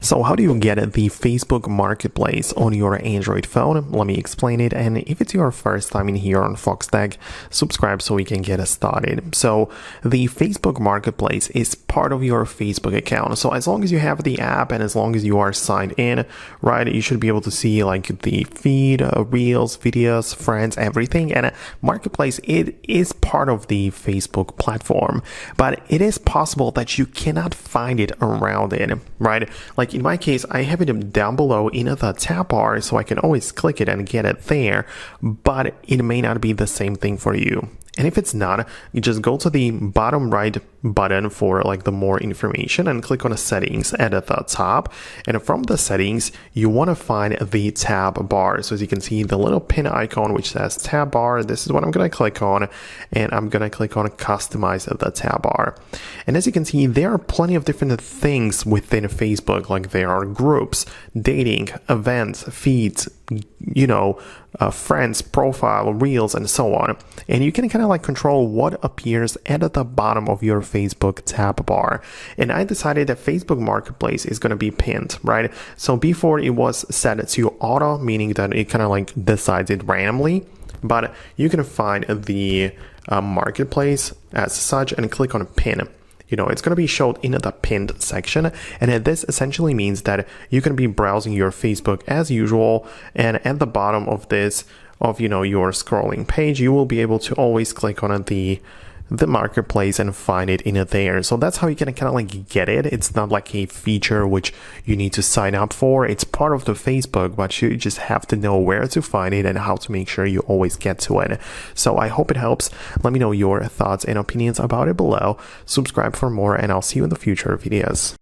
So how do you get the Facebook Marketplace on your Android phone? Let me explain it. And if it's your first time in here on Foxtecc, subscribe so we can get started. So the Facebook Marketplace is part of your Facebook account. So as long as you have the app and as long as you are signed in, right, you should be able to see like the feed, reels, videos, friends, everything. And Marketplace, it is part of the Facebook platform, but it is possible that you cannot find it around it, right? Like in my case, I have it down below in the tab bar, so I can always click it and get it there, but it may not be the same thing for you. And if it's not, you just go to the bottom right button for like the more information and click on the settings at the top. And from the settings, you want to find the tab bar. So as you can see, the little pin icon which says tab bar, this is what I'm going to click on. And I'm going to click on customize the tab bar. And as you can see, there are plenty of different things within Facebook, like there are groups, dating, events, feeds, friends, profile, reels, and so on. And you can kind of like control what appears at the bottom of your Facebook tab bar. And I decided that Facebook Marketplace is going to be pinned, right? So before it was set to auto, meaning that it kind of like decides it randomly, but you can find the marketplace as such and click on pin. It's going to be showed in the pinned section. And this essentially means that you can be browsing your Facebook as usual. And at the bottom of this, your scrolling page, you will be able to always click on the marketplace and find it in there. So that's how you can kind of like get it. It's not like a feature which you need to sign up for. It's part of the Facebook, but you just have to know where to find it and how to make sure you always get to it. So I hope it helps. Let me know your thoughts and opinions about it below. Subscribe for more, and I'll see you in the future videos.